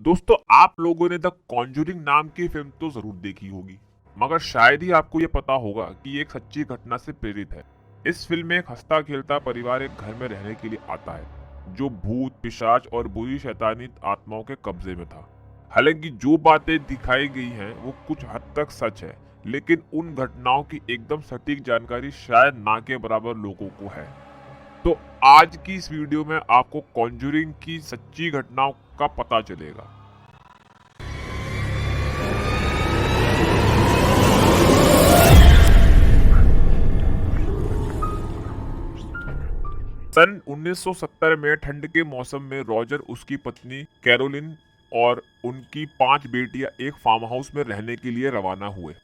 दोस्तों, आप लोगों ने द कॉन्जूरिंग नाम की फिल्म तो जरूर देखी होगी, मगर शायद ही आपको ये पता होगा कि ये एक सच्ची घटना से प्रेरित है। इस फिल्म में एक हंसता खेलता परिवार एक घर में रहने के लिए आता है जो भूत, पिशाच और बुरी शैतानी आत्माओं के कब्जे में था। हालांकि जो बातें दिखाई गई हैं वो कुछ हद तक सच है, लेकिन उन घटनाओं की एकदम सटीक जानकारी शायद ना के बराबर लोगों को है। तो आज की इस वीडियो में आपको कॉन्जूरिंग की सच्ची घटनाओं का पता चलेगा। सन 1970 में ठंड के मौसम में रॉजर, उसकी पत्नी कैरोलिन और उनकी 5 बेटियां एक फार्म हाउस में रहने के लिए रवाना हुए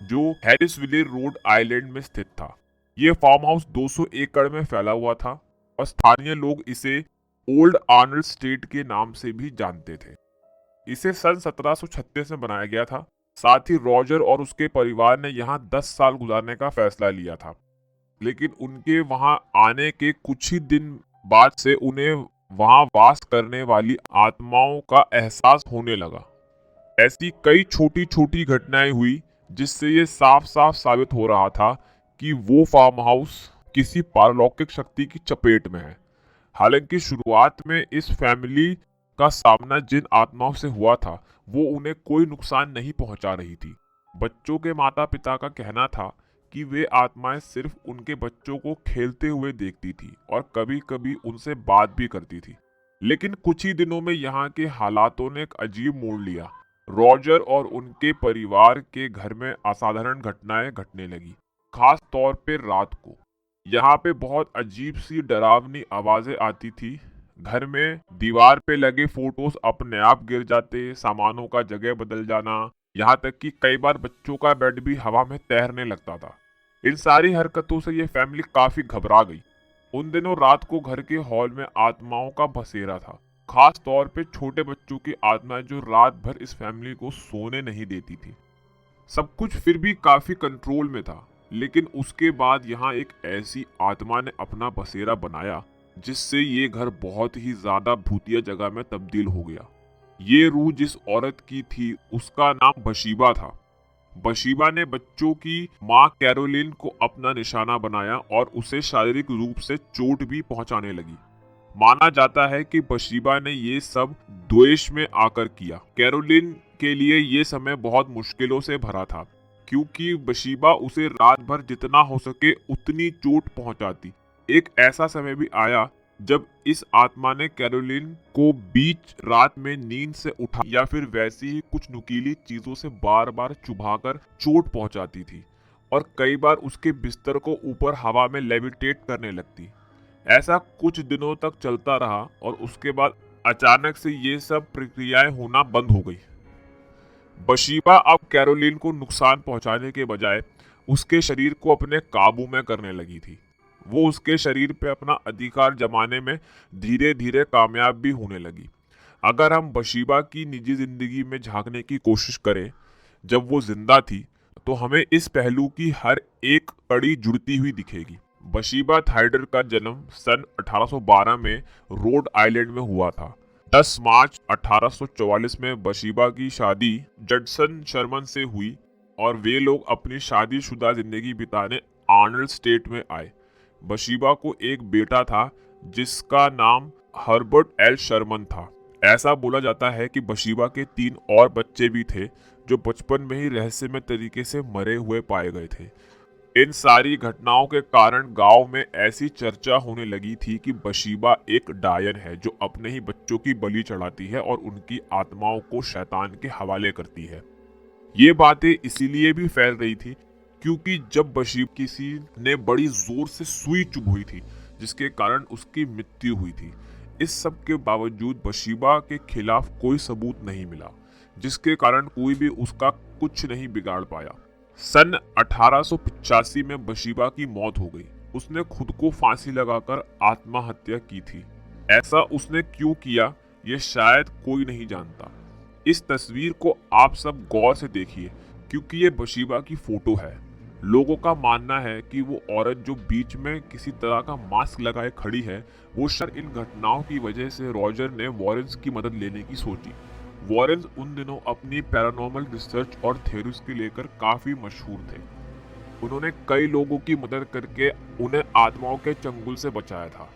जो हैरिसविले, रोड आइलैंड में स्थित था। ये फार्म हाउस 200 एकड़ में फैला हुआ था और स्थानीय लोग इसे ओल्ड आर्नल्ड स्टेट के नाम से भी जानते थे। इसे सन 1736 में बनाया गया था। साथ ही रॉजर और उसके परिवार ने यहाँ 10 साल गुजारने का फैसला लिया था, लेकिन उनके वहां आने के कुछ ही दिन बाद से उन्हें वहां वास करने वाली आत्माओं का एहसास होने लगा। ऐसी कई छोटी छोटी घटनाएं हुई जिससे ये साफ साफ साबित हो रहा था कि वो फार्म हाउस किसी पारलौकिक शक्ति की चपेट में है। हालांकि शुरुआत में इस फैमिली का सामना जिन आत्माओं से हुआ था वो उन्हें कोई नुकसान नहीं पहुंचा रही थी। बच्चों के माता पिता का कहना था कि वे आत्माएं सिर्फ उनके बच्चों को खेलते हुए देखती थी और कभी कभी उनसे बात भी करती थी। लेकिन कुछ ही दिनों में यहाँ के हालातों ने एक अजीब मोड़ लिया। रॉजर और उनके परिवार के घर में असाधारण घटनाएं घटने लगी, खास तौर पे रात को। यहाँ पे बहुत अजीब सी डरावनी आवाजें आती थी। घर में दीवार पे लगे फोटोज अपने आप गिर जाते, सामानों का जगह बदल जाना, यहाँ तक कि कई बार बच्चों का बेड भी हवा में तैरने लगता था। इन सारी हरकतों से ये फैमिली काफी घबरा गई। उन दिनों रात को घर के हॉल में आत्माओं का बसेरा था, खास तौर पे छोटे बच्चों की आत्माएं जो रात भर इस फैमिली को सोने नहीं देती थी। सब कुछ फिर भी काफी कंट्रोल में था, लेकिन उसके बाद यहाँ एक ऐसी आत्मा ने अपना बसेरा बनाया जिससे ये घर बहुत ही ज्यादा भूतिया जगह में तब्दील हो गया। ये रूह जिस औरत की थी उसका नाम बशीबा था। बशीबा ने बच्चों की माँ कैरोलिन को अपना निशाना बनाया और उसे शारीरिक रूप से चोट भी पहुंचाने लगी। माना जाता है कि बशीबा ने ये सब द्वेष में आकर किया। कैरोलिन के लिए ये समय बहुत मुश्किलों से भरा था, क्योंकि बशीबा उसे रात भर जितना हो सके उतनी चोट पहुंचाती। एक ऐसा समय भी आया जब इस आत्मा ने कैरोलिन को बीच रात में नींद से उठा या फिर वैसी ही कुछ नुकीली चीजों से बार बार चुभाकर चोट पहुंचाती थी और कई बार उसके बिस्तर को ऊपर हवा में लेविटेट करने लगती। ऐसा कुछ दिनों तक चलता रहा और उसके बाद अचानक से ये सब प्रक्रियाएं होना बंद हो गई। बशीबा अब कैरोलिन को नुकसान पहुंचाने के बजाय उसके शरीर को अपने काबू में करने लगी थी। वो उसके शरीर पे अपना अधिकार जमाने में धीरे धीरे कामयाब भी होने लगी। अगर हम बशीबा की निजी जिंदगी में झांकने की कोशिश करें जब वो जिंदा थी, तो हमें इस पहलू की हर एक कड़ी जुड़ती हुई दिखेगी। बशीबा थाइडर का जन्म सन 1812 में रोड आइलैंड में हुआ था। 10 मार्च 1844 में बशीबा की शादी जडसन शर्मन से हुई और वे लोग अपनी शादीशुदा जिंदगी बिताने आर्नल्ड स्टेट में आए। बशीबा को एक बेटा था जिसका नाम हर्बर्ट एल शर्मन था। ऐसा बोला जाता है कि बशीबा के 3 और बच्चे भी थे जो बचपन में ही रहस्यमय तरीके से मरे हुए पाए गए थे। इन सारी घटनाओं के कारण गांव में ऐसी चर्चा होने लगी थी कि बशीबा एक डायन है जो अपने ही बच्चों की बलि चढ़ाती है और उनकी आत्माओं को शैतान के हवाले करती है। ये बातें इसीलिए भी फैल रही थी क्योंकि जब बशीब किसी ने बड़ी जोर से सुई चुभोई थी जिसके कारण उसकी मृत्यु हुई थी। इस सब के बावजूद बशीबा के खिलाफ कोई सबूत नहीं मिला, जिसके कारण कोई भी उसका कुछ नहीं बिगाड़ पाया। सन 1885 में बशीबा की मौत हो गई। उसने खुद को फांसी लगाकर आत्महत्या की थी। ऐसा उसने क्यों किया ये शायद कोई नहीं जानता। इस तस्वीर को आप सब गौर से देखिए क्योंकि ये बशीबा की फोटो है। लोगों का मानना है कि वो औरत जो बीच में किसी तरह का मास्क लगाए खड़ी है, वो शायद इन घटनाओं की वजह से रॉजर ने वॉरेंस की मदद लेने की सोची। वॉरेन उन दिनों अपनी पैरानॉर्मल रिसर्च और थ्योरीज के लेकर काफी मशहूर थे। उन्होंने कई लोगों की मदद करके उन्हें आत्माओं के चंगुल से बचाया था।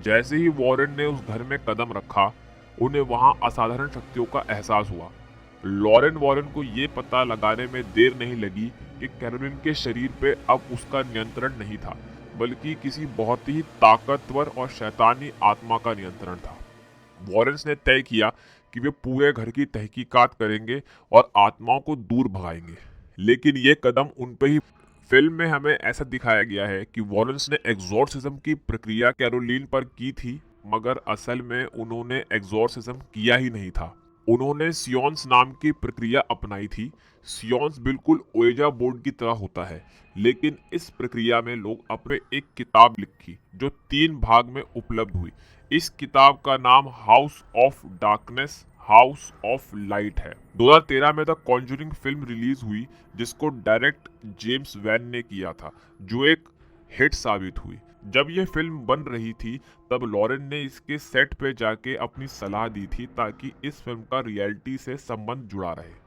जैसे ही वॉरेन ने उस घर में कदम रखा, उन्हें वहां असाधारण शक्तियों का एहसास हुआ। लॉरेन वॉरेन को ये पता लगाने में देर नहीं लगी कि कैरोलिन के शरीर पे अब उसका नियंत्रण नहीं था, बल्कि किसी बहुत ही ताकतवर और शैतानी आत्मा का नियंत्रण था। वॉरेंस ने तय किया कि वे पूरे घर की तहकीकात करेंगे और आत्माओं को दूर भगाएंगे। लेकिन ये कदम उन पे ही। फिल्म में हमें ऐसा दिखाया गया है कि वॉरेंस ने एग्जॉर्सिज्म की प्रक्रिया कैरोलिन पर की थी, मगर असल में उन्होंने एग्जॉर्सिज्म किया ही नहीं था। उन्होंने सियोन्स नाम की प्रक्रिया अपनाई थी। सियोन्स बिल्कुल ओएजा बोर्ड की तरह होता है, लेकिन इस प्रक्रिया में लोग अपने एक किताब लिखी जो 3 भाग में उपलब्ध हुई। इस किताब का नाम house of darkness, house of light है। 2013 में द कॉन्जरिंग फिल्म रिलीज हुई, जिसको डायरेक्ट जेम्स वैन ने किया था, जो एक हिट साबित हुई। जब यह फिल्म बन रही थी, तब लॉरेन ने इसके सेट पे जाके अपनी सलाह दी थी ताकि इस फिल्म का रियलिटी से संबंध जुड़ा रहे।